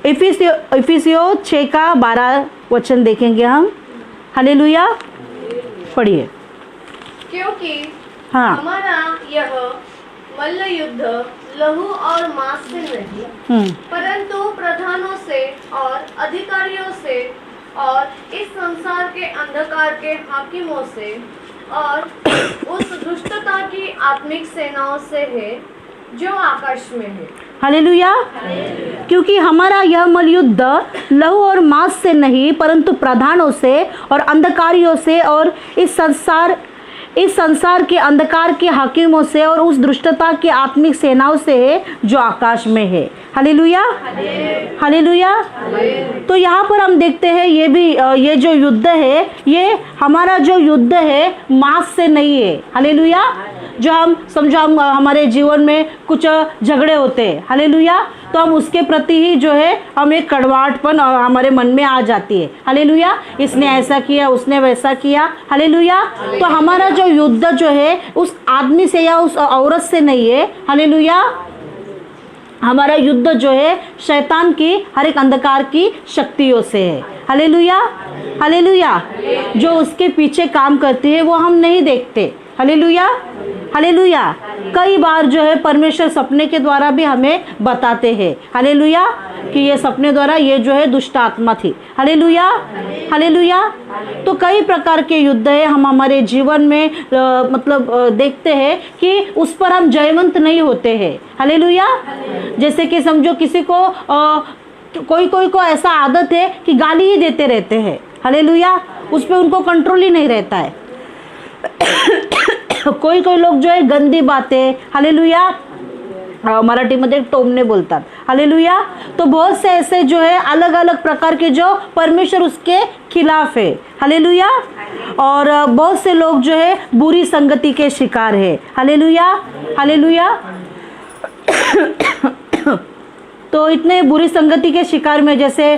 इफिसियों 6 का 12 वचन देखेंगे हम। हालेलुया, पढ़िए। क्योंकि हाँ। हमारा यह मल्ल युद्ध लहू और मांस से नहीं, परंतु प्रधानों से और अधिकारियों से और इस संसार के अंधकार के हाकिमों से और उस दुष्टता की आत्मिक सेनाओं से है जो आकाश में है। हालेलुया। क्योंकि हमारा यह मलयुद्ध लहू और मांस से नहीं, परंतु प्रधानों से और अंधकारियों से और इस संसार के अंधकार के हाकिमों से और उस दुष्टता की आत्मिक सेनाओं से है जो आकाश में है। Hallelujah, hallelujah. तो यहाँ पर हम देखते हैं ये जो युद्ध है, ये हमारा जो युद्ध है मांस से नहीं है। हालेलुया। जो हम समझो हमारे जीवन में कुछ झगड़े होते हैं, हालेलुया, तो हम उसके प्रति ही जो है हम एक कड़वाहटपन हमारे मन में आ जाती है। हालेलुया, इसने ऐसा किया, उसने वैसा किया। हालेलुया। तो हमारा जो युद्ध जो है उस आदमी से या उस औरत से नहीं है। हालेलुया। हमारा युद्ध जो है शैतान की हर एक अंधकार की शक्तियों से है। Hallelujah, hallelujah. जो उसके पीछे काम करती है वो हम नहीं देखते। Hallelujah, hallelujah. कई बार जो है परमेश्वर सपने के द्वारा भी हमें बताते हैं, हालेलुया, कि ये सपने द्वारा ये जो है दुष्ट आत्मा थी। Hallelujah, hallelujah. तो कई प्रकार के युद्ध है हम हमारे जीवन में देखते हैं कि उस पर हम जयवंत नहीं होते हैं। हालेलुया। जैसे कि समझो किसी को कोई को ऐसा आदत है कि गाली ही देते रहते हैं। हालेलुया। उस पर उनको कंट्रोल ही नहीं रहता है। कोई लोग जो है गंदी बातें, हालेलुया, मराठीमध्ये टोमणे बोलतात। हालेलुया। तो बहुत से ऐसे जो है अलग अलग प्रकार के जो परमेश्वर उसके खिलाफ है। हालेलुया। और बहुत से लोग जो है बुरी संगति के शिकार है। Hallelujah, hallelujah. तो इतने बुरी संगति के शिकार में जैसे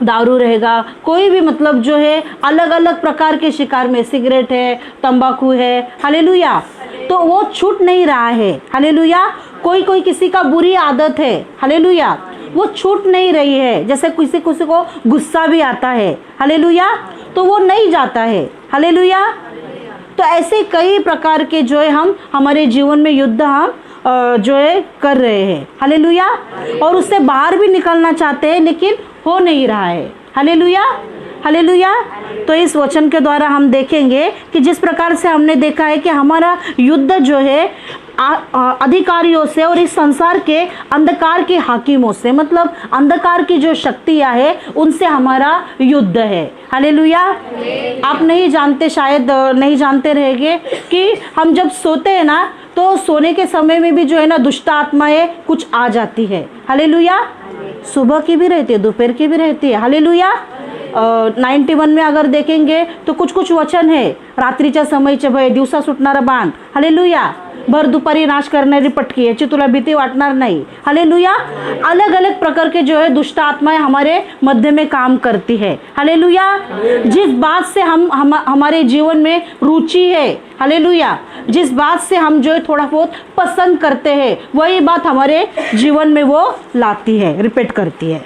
दारू रहेगा, कोई भी जो है अलग अलग प्रकार के शिकार में, सिगरेट है, तंबाकू है। हालेलुया। तो वो छूट नहीं रहा है। हालेलुया। कोई किसी का बुरी आदत है, हालेलुया, वो छूट नहीं रही है। जैसे किसी को गुस्सा भी आता है, हालेलुया, तो वो नहीं जाता है। हालेलुया। तो ऐसे कई प्रकार के जो है हम हमारे जीवन में युद्ध हम जो है कर रहे हैं। हालेलुया। और उससे बाहर भी निकलना चाहते हैं लेकिन हो नहीं रहा है। Hallelujah, hallelujah. तो इस वचन के द्वारा हम देखेंगे कि जिस प्रकार से हमने देखा है कि हमारा युद्ध जो है अधिकारियों से और इस संसार के अंधकार के हाकिमों से, अंधकार की जो शक्तियां है उनसे हमारा युद्ध है। हालेलुया। आप नहीं जानते, शायद नहीं जानते रहेंगे कि हम जब सोते हैं ना तो सोने के समय में भी जो है ना दुष्ट आत्माएं कुछ आ जाती है। हालेलुया। सुबह की भी रहती है, दोपहर की भी रहती है। हालेलुया। 91 में अगर देखेंगे तो कुछ वचन है, रात्रीच्या समयचे भय, दिवसा सुटणारा बाण, हालेलुया, भर दुपारी नाश करणारी पटकी, याची तुला भीती वाटणार नाही। हालेलुया। अलग अलग प्रकार के जो है दुष्ट आत्माएं हमारे मध्य में काम करती है। हालेलुया। जिस बात से हमारे जीवन में रुचि है, हालेलुया, जिस बात से हम जो है थोड़ा बहुत पसंद करते हैं, वही बात हमारे जीवन में वो लाती है, रिपीट करती है।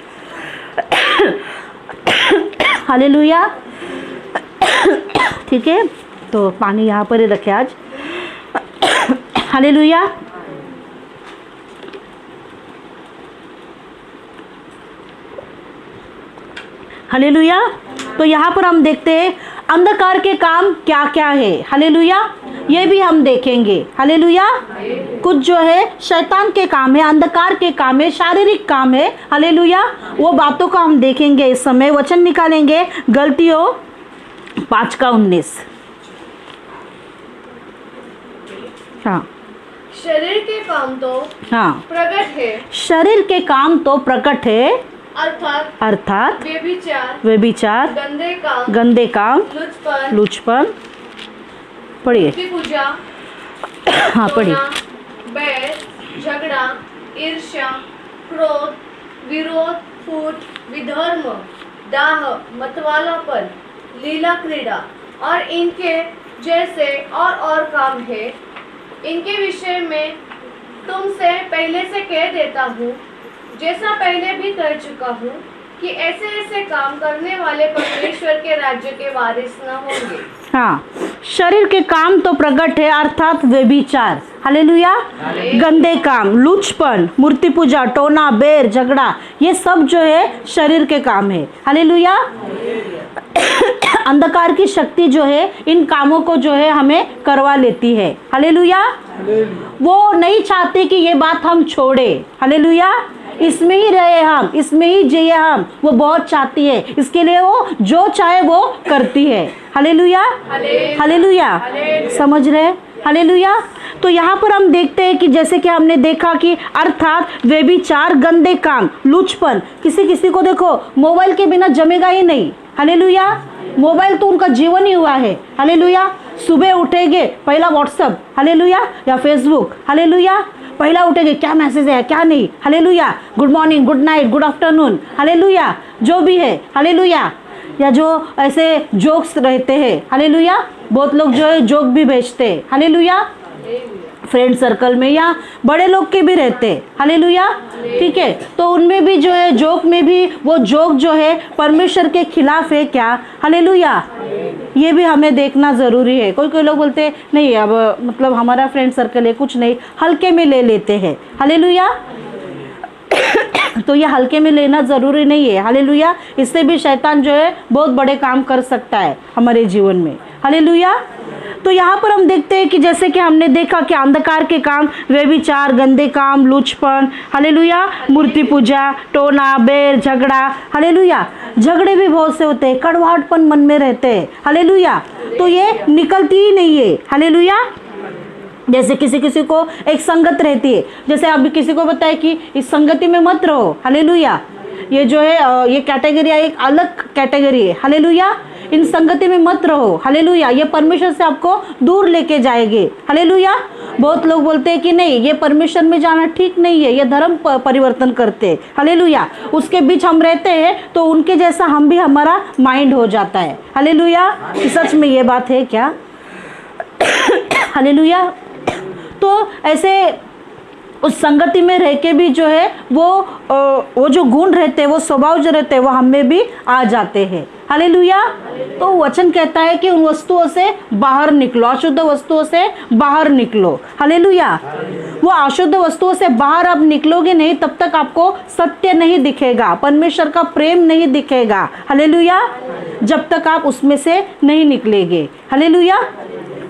हालेलुया। ठीक है, तो पानी यहाँ पर ही रखे आज। हालेलुया। हालेलुया। तो यहाँ पर हम देखते हैं अंधकार के काम क्या क्या है। हालेलुया। ये भी हम देखेंगे। हालेलुया। कुछ जो है शैतान के काम है, अंधकार के काम है, शारीरिक काम है। हालेलुया। वो बातों को हम देखेंगे। इस समय वचन निकालेंगे गलतियों 5:19। हाँ। शरीर के काम तो प्रकट है, शरीर के काम तो प्रकट है, अर्थात व्यभिचार, गंदे काम, लुचपन। पढ़िए। पूजा, हाँ पढ़िए। बैर, झगड़ा, ईर्ष्या, क्रोध, विरोध, फूट, विधर्म, दाह, मतवालापन, लीला क्रीड़ा और इनके जैसे और काम है। इनके विषय में तुमसे पहले से कह देता हूँ, जैसा पहले भी कर चुका हूँ कि ऐसे ऐसे काम करने वाले परमेश्वर के राज्य के वारिस न होंगे। हाँ, शरीर के काम तो प्रकट है, अर्थात व्यभिचार, हालेलुया, गंदे काम, लुचपन, मूर्ति पूजा, टोना, बेर, झगड़ा, ये सब जो है शरीर के काम है, हालेलुया। अंधकार की शक्ति जो है इन कामों को जो है हमें करवा लेती है, हालेलुया। वो नहीं चाहती कि ये बात हम छोड़े, हालेलुया, इसमें ही रहे हम, इसमें ही जिए हम, वो बहुत चाहती है, इसके लिए वो जो चाहे वो करती है, हालेलुया, हालेलुया, समझ रहे, हालेलुया। तो यहाँ पर हम देखते हैं कि जैसे कि हमने देखा कि अर्थात व्यभिचार, गंदे काम, लुचपन, किसी को देखो मोबाइल के बिना जमेगा ही नहीं, हालेलुया। मोबाइल तो उनका जीवन ही हुआ है, हालेलुया। सुबह उठेंगे पहला व्हाट्सएप, हालेलुया, या फेसबुक, हालेलुया, पहला उठेंगे क्या मैसेज है क्या नहीं, hallelujah, good morning, good night, good afternoon, hallelujah, जो भी है, हालेलुया। या जो ऐसे जोक्स रहते हैं, हालेलुया, बहुत लोग जो है जोक भी भेजते हैं, हालेलुया, फ्रेंड सर्कल में या बड़े लोग के भी रहते हैं, हालेलुया, ठीक है। तो उनमें भी जो है जोक में भी वो जोक जो है परमेश्वर के खिलाफ है क्या, हालेलुया, ये भी हमें देखना ज़रूरी है। कोई लोग बोलते हैं नहीं अब मतलब हमारा फ्रेंड सर्कल है, कुछ नहीं, हल्के में ले लेते हैं, हालेलुया। तो ये हल्के में लेना ज़रूरी नहीं है, हालेलुया। इससे भी शैतान जो है बहुत बड़े काम कर सकता है हमारे जीवन में, हालेलुया। तो यहाँ पर हम देखते हैं कि जैसे कि हमने देखा कि अंधकार के काम, व्यभिचार, गंदे काम, लुचपन, हालेलुया, मूर्ति पूजा, टोना, बेर, झगड़ा, हालेलुया। झगड़े भी बहुत से होते हैं, कड़वाहटपन मन में रहते हैं, हालेलुया, तो ये निकलती ही नहीं है, हालेलुया। जैसे किसी को एक संगत रहती है, जैसे अभी किसी को बताए कि इस संगति में मत रहो, हालेलुया, ये जो है ये कैटेगरी एक अलग कैटेगरी है, हालेलुया, इन संगति में मत रहो, हालेलुया, ये परमेश्वर से आपको दूर लेके जाएंगे, हालेलुया। बहुत लोग बोलते हैं कि नहीं ये परमेश्वर में जाना ठीक नहीं है, ये धर्म परिवर्तन करते हैं, हालेलुया, उसके बीच हम रहते हैं तो उनके जैसा हम भी, हमारा माइंड हो जाता है, हालेलुया। सच में ये बात है क्या, हालेलुया। तो ऐसे उस संगति में रह के भी जो है वो जो गुण रहते हैं, वो स्वभाव जो रहते हैं, वो हम में भी आ जाते हैं, हालेलुया। तो वचन कहता है कि उन वस्तुओं से बाहर निकलो, अशुद्ध वस्तुओं से बाहर निकलो, हालेलुया। वो अशुद्ध वस्तुओं से बाहर आप निकलोगे नहीं तब तक आपको सत्य नहीं दिखेगा, परमेश्वर का प्रेम नहीं दिखेगा, हालेलुया, जब तक आप उसमें से नहीं निकलेंगे, हालेलुया।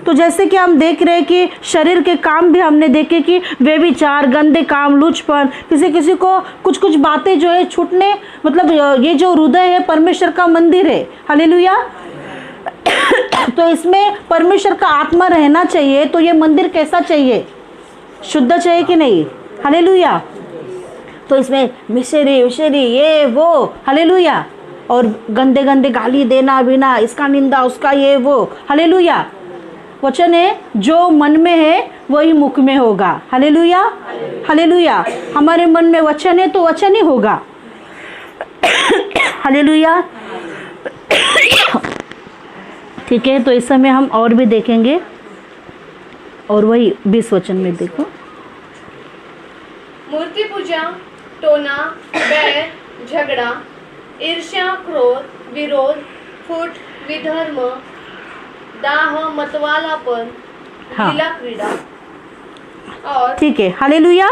तो जैसे कि हम देख रहे हैं कि शरीर के काम भी हमने देखे कि व्यभिचार, गंदे काम, लुचपन, किसी को कुछ बातें जो है छूटने, मतलब ये जो हृदय है परमेश्वर का मंदिर है, हालेलुया। तो इसमें परमेश्वर का आत्मा रहना चाहिए, तो ये मंदिर कैसा चाहिए, शुद्ध चाहिए कि नहीं, हालेलुया। तो इसमें मिशरी विशरी ये वो, हालेलुया, और गंदे गाली देना बिना, इसका निंदा उसका ये वो, हालेलुया। वचन है जो मन में है वही मुख में होगा, हालेलुया, हालेलुया। हमारे मन में वचन है तो वचन ही होगा, हालेलुया, ठीक है। तो इस समय हम और भी देखेंगे, और वही 20 वचन में देखो, मूर्ति पूजा, टोना, बैर, झगड़ा, ईर्ष्या, क्रोध, विरोध, फूट, विधर्म, दाह, मतवालापन, हाँ। लीला क्रीड़ा, और ठीक है, हालेलुया।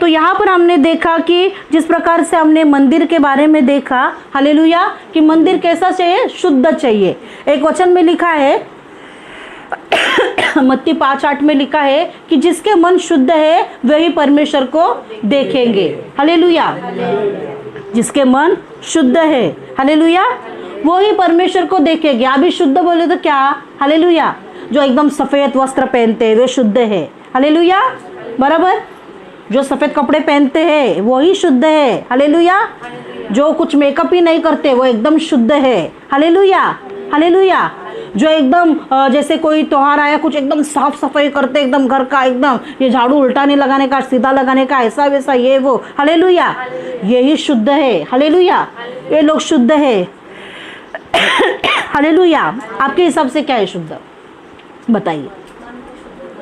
तो यहाँ पर हमने देखा कि जिस प्रकार से हमने मंदिर के बारे में देखा, हालेलुया, कि मंदिर कैसा चाहिए, शुद्ध चाहिए। एक वचन में लिखा है मत्ती 5:8 में लिखा है कि जिसके मन शुद्ध है वही परमेश्वर को देखेंगे, हालेलुया, जिसके मन शुद्ध है, हालेलुया, वो ही परमेश्वर को देखेंगे। अभी शुद्ध बोले तो क्या, हालेलुया, जो एकदम सफेद वस्त्र पहनते हैं वे शुद्ध है, हालेलुया, बराबर, जो सफेद कपड़े पहनते हैं वो ही शुद्ध है, हालेलुया, जो कुछ मेकअप ही नहीं करते वो एकदम शुद्ध है, हालेलुया, हालेलुया, जो एकदम जैसे कोई त्योहार आया कुछ एकदम साफ सफाई करते, एकदम घर का एकदम ये झाड़ू उल्टा नहीं लगाने का, सीधा लगाने का, ऐसा वैसा ये वो, हालेलुया, यही शुद्ध है, हालेलुया, ये लोग शुद्ध है, हालेलुया। आपके हिसाब से क्या है शुद्ध, बताइए।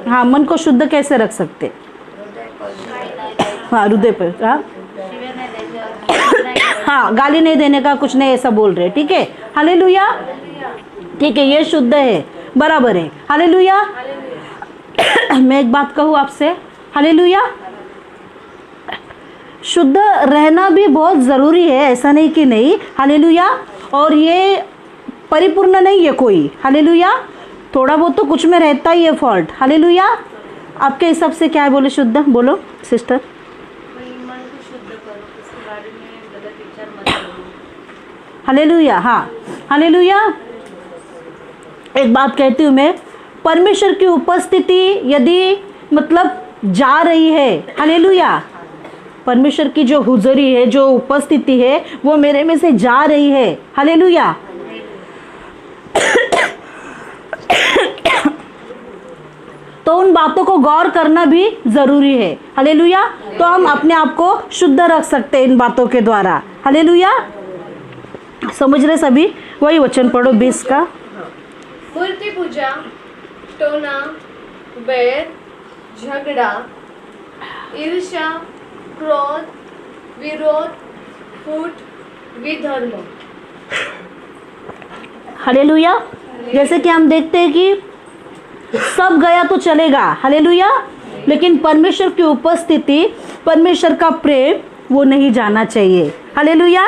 हाँ, मन को शुद्ध कैसे रख सकते, हाँ, हृदय पर, हाँ, हाँ, गाली नहीं देने का, कुछ नहीं ऐसा बोल रहे, ठीक है। हालेलुया, ठीक है, ये शुद्ध है, बराबर है। हालेलुया। मैं एक बात कहूँ आपसे, हालेलुया, शुद्ध रहना भी बहुत ज़रूरी है, ऐसा नहीं कि नहीं। हालेलुया। और ये परिपूर्ण नहीं है कोई। हालेलुया। थोड़ा बहुत तो कुछ में रहता ही है फॉल्ट। हालेलुया। आपके हिसाब से क्या है, बोले शुद्ध, बोलो सिस्टर। मन को शुद्ध करो, उसके बारे में गलत विचार मत करो। हालेलुया। हाँ, हालेलुया। एक बात कहती हूँ मैं, परमेश्वर की उपस्थिति यदि मतलब जा रही है, हालेलुया, परमेश्वर की जो हुजूरी है, जो उपस्थिति है, वो मेरे में से जा रही है। हालेलुया। तो उन बातों को गौर करना भी जरूरी है। हालेलुया। तो हम अपने आप को शुद्ध रख सकते हैं इन बातों के द्वारा। हालेलुया। समझ रहे सभी? वही वचन पढ़ो 20 का। मूर्ति पूजा, टोना, बैर, झगड़ा, ईर्ष्या, क्रोध, विरोध, फूट, विधर्म। हालेलुया। जैसे कि हम देखते हैं कि सब गया तो चलेगा, हालेलुया, लेकिन परमेश्वर की उपस्थिति, परमेश्वर का प्रेम, वो नहीं जाना चाहिए। हालेलुया।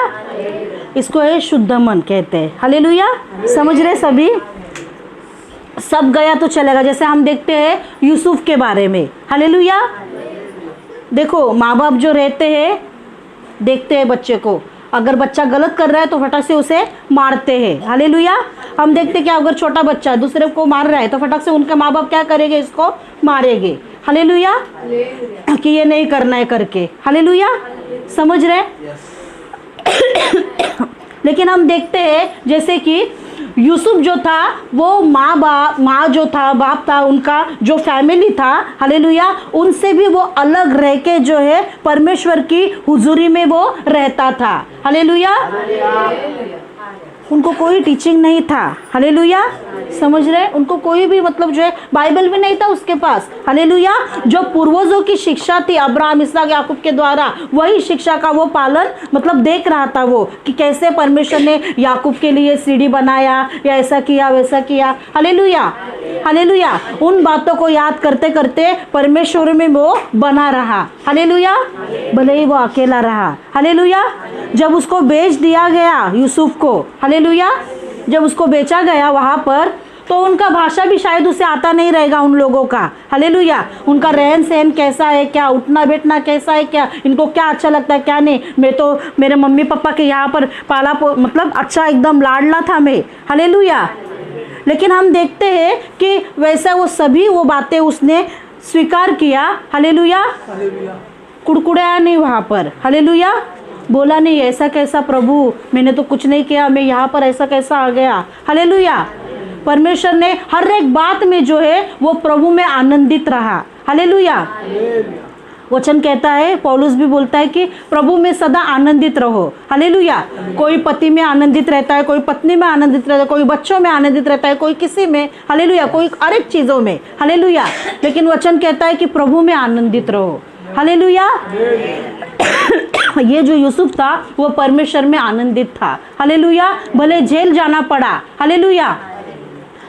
इसको है शुद्ध मन कहते हैं। हालेलुया। समझ रहे सभी? सब गया तो चलेगा। जैसे हम देखते हैं यूसुफ के बारे में। हालेलुया। देखो, माँ बाप जो रहते हैं, देखते हैं बच्चे को, अगर बच्चा गलत कर रहा है तो फटाक से उसे मारते हैं। हालेलुया। हम देखते क्या, अगर छोटा बच्चा दूसरे को मार रहा है तो फटाक से उनके माँ बाप क्या करेंगे, इसको मारेंगे। हालेलुया, कि ये नहीं करना है करके। हालेलुया। समझ रहे? लेकिन हम देखते हैं जैसे कि यूसुफ जो था, वो माँ जो था, बाप था, उनका जो फैमिली था, हालेलुया, उनसे भी वो अलग रह के जो है परमेश्वर की हुजूरी में वो रहता था। हालेलुया। उनको कोई टीचिंग नहीं था। हालेलुया। समझ रहे? उनको कोई भी मतलब जो है बाइबल भी नहीं था उसके पास। हालेलुया। जो पूर्वजों की शिक्षा थी अब्राहम, इसहाक, याकूब के द्वारा, वही शिक्षा का वो पालन मतलब देख रहा था वो, कि कैसे परमेश्वर ने याकूब के लिए सीढ़ी बनाया, या ऐसा किया वैसा किया। हालेलुया। हालेलुया। उन बातों को याद करते करते परमेश्वर में वो बना रहा। हालेलुया। भले ही वो अकेला रहा। हालेलुया। जब उसको बेच दिया गया यूसुफ को, हालेलुया, जब उसको बेचा गया वहाँ पर, तो उनका भाषा भी शायद उसे आता नहीं रहेगा उन लोगों का। हालेलुया। उनका रहन सहन कैसा है, क्या उठना बैठना कैसा है, क्या इनको क्या अच्छा लगता है, क्या नहीं। मैं तो मेरे मम्मी पापा के यहाँ पर पाला मतलब अच्छा एकदम लाडला था मैं। हालेलुया। लेकिन हम देखते हैं कि वैसा वो सभी वो बातें उसने स्वीकार किया। हालेलुया। कुड़कुड़ाया नहीं वहाँ पर। हालेलुया। बोला नहीं ऐसा कैसा प्रभु, मैंने तो कुछ नहीं किया, मैं यहाँ पर ऐसा कैसा आ गया। हालेलुया। परमेश्वर ने हर एक बात में जो है वो प्रभु में आनंदित रहा। हालेलुया। वचन कहता है, पौलुस भी बोलता है कि प्रभु में सदा आनंदित रहो। हालेलुया। कोई पति में आनंदित रहता है, कोई पत्नी में आनंदित रहता है, कोई बच्चों में आनंदित रहता है, कोई किसी में, हालेलुया, कोई हर एक चीज़ों में। हालेलुया। लेकिन वचन कहता है कि प्रभु में आनंदित रहो। हालेलुया। ये जो यूसुफ था वो परमेश्वर में आनंदित था। हालेलुया। भले जेल जाना पड़ा। हालेलुया।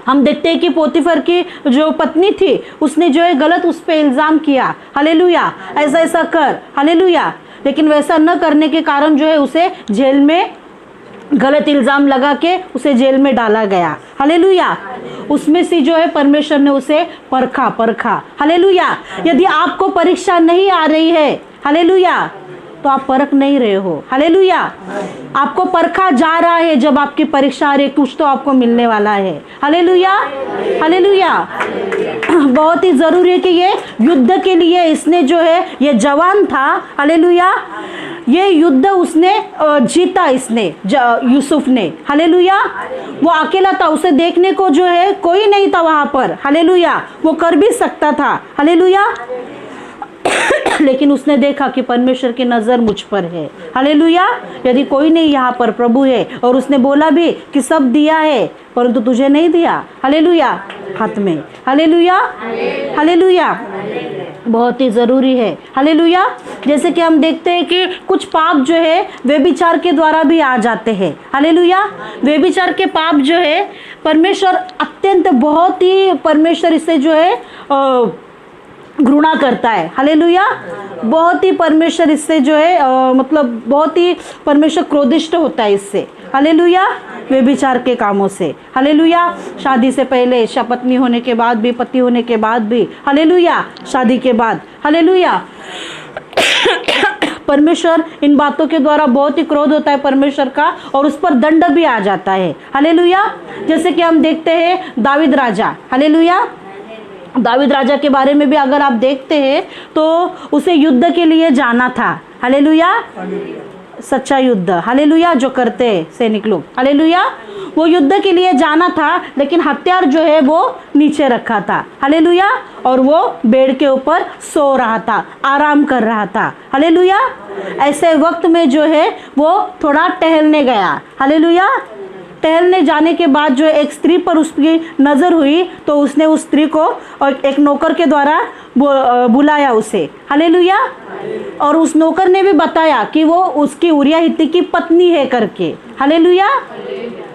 हम देखते हैं कि पोतीफर की जो पत्नी थी, उसने जो है गलत उस पर इल्ज़ाम किया। हालेलुया। ऐसा ऐसा कर। हालेलुया। लेकिन वैसा न करने के कारण जो है उसे जेल में गलत इल्ज़ाम लगा के उसे जेल में डाला गया। हालेलुया। उसमें से जो है परमेश्वर ने उसे परखा। हालेलुया। यदि आपको परीक्षा नहीं आ रही है, हालेलुया, तो आप परख नहीं रहे हो। हालेलुया। आपको परखा जा रहा है, जब आपकी परीक्षा आ रही है, कुछ तो आपको मिलने वाला है। हालेलुया। हालेलुया। बहुत ही जरूरी है कि ये युद्ध के लिए इसने जो है, ये जवान था, हालेलुया, ये युद्ध उसने जीता, इसने यूसुफ ने। हालेलुया। वो अकेला था, उसे देखने को जो है कोई नहीं था वहां पर। हालेलुया। वो कर भी सकता था। हालेलुया। लेकिन उसने देखा कि परमेश्वर की नज़र मुझ पर है। हालेलुया। यदि कोई नहीं यहाँ पर, प्रभु है, और उसने बोला भी कि सब दिया है परंतु तुझे नहीं दिया। हालेलुया। हाथ में। हालेलुया। हालेलुया। बहुत ही ज़रूरी है। हालेलुया। जैसे कि हम देखते हैं कि कुछ पाप जो है व्यभिचार के द्वारा भी आ जाते हैं। हालेलुया। व्यभिचार के पाप जो है परमेश्वर अत्यंत बहुत ही परमेश्वर इससे जो है घृणा करता है। हालेलुया। बहुत ही परमेश्वर इससे जो है मतलब बहुत ही परमेश्वर क्रोधिष्ट होता है इससे। हालेलुया। व्यभिचार के कामों से। हालेलुया। शादी से पहले, पत्नी होने के बाद भी, पति होने के बाद भी। हालेलुया। शादी के बाद। हालेलुया। परमेश्वर इन बातों के द्वारा बहुत ही क्रोध होता है परमेश्वर का, और उस पर दंड भी आ जाता है। हालेलुया। जैसे कि हम देखते हैं दाऊद राजा। हालेलुया। दाऊद राजा के बारे में भी अगर आप देखते हैं तो उसे युद्ध के लिए जाना था। हालेलुया। सच्चा युद्ध। हालेलुया। जो करते हैं सैनिक लोग। हालेलुया। वो युद्ध के लिए जाना था, लेकिन हथियार जो है वो नीचे रखा था। हालेलुया। और वो बेड के ऊपर सो रहा था, आराम कर रहा था। हालेलुया। ऐसे वक्त में जो है वो थोड़ा टहलने गया। हालेलुया। टहलने जाने के बाद जो एक स्त्री पर उसकी नज़र हुई, तो उसने उस स्त्री को और एक नौकर के द्वारा बुलाया उसे। हालेलुया। और उस नौकर ने भी बताया कि वो उसकी उरिया हित्ती की पत्नी है करके। हालेलुया।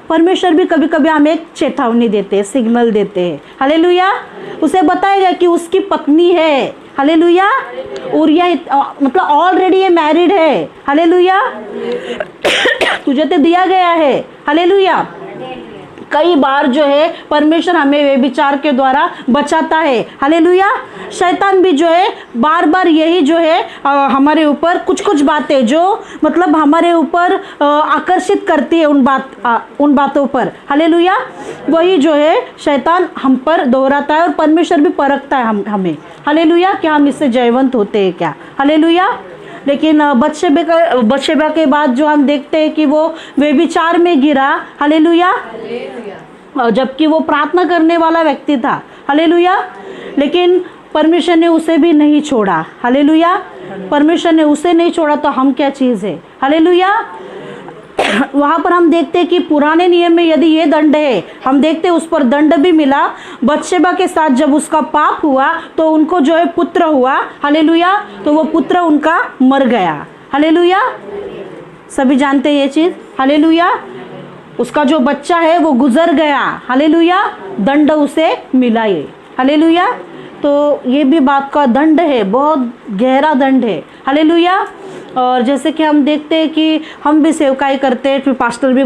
परमेश्वर भी कभी कभी हमें एक चेतावनी देते हैं, सिग्नल देते हैं। हालेलुया। उसे बताएगा कि उसकी पत्नी है। हालेलुया। उरिया मतलब ऑलरेडी ये मैरिड है। हालेलुया। तुझे तो दिया गया है। हालेलुया। कई बार जो है परमेश्वर हमें व्यभिचार के द्वारा बचाता है। हालेलुया। शैतान भी जो है बार बार यही जो है हमारे ऊपर कुछ कुछ बातें जो मतलब हमारे ऊपर आकर्षित करती है उन बातों पर। हालेलुया। वही जो है शैतान हम पर दोहराता है, और परमेश्वर भी परखता है हमें। हालेलुया। कि हम इससे जयवंत होते हैं क्या। हालेलुया। लेकिन बत्शेबा के बाद जो हम देखते हैं कि वो व्यभिचार में गिरा। हालेलुया। जबकि वो प्रार्थना करने वाला व्यक्ति था। हालेलुया। लेकिन परमेश्वर ने उसे भी नहीं छोड़ा। हालेलुया। परमेश्वर ने उसे नहीं छोड़ा तो हम क्या चीज़ है। हालेलुया। वहाँ पर हम देखते हैं कि पुराने नियम में यदि ये दंड है, हम देखते हैं उस पर दंड भी मिला। बत्शेबा के साथ जब उसका पाप हुआ तो उनको जो है पुत्र हुआ। हालेलुया। तो वो पुत्र उनका मर गया। हालेलुया। सभी जानते हैं ये चीज़। हालेलुया। उसका जो बच्चा है वो गुजर गया। हालेलुया। दंड उसे मिला ये। हालेलुया। तो ये भी बात का दंड है, बहुत गहरा दंड है। हालेलुया। और जैसे कि हम देखते हैं कि हम भी सेवकाई करते हैं, फिर पास्टर भी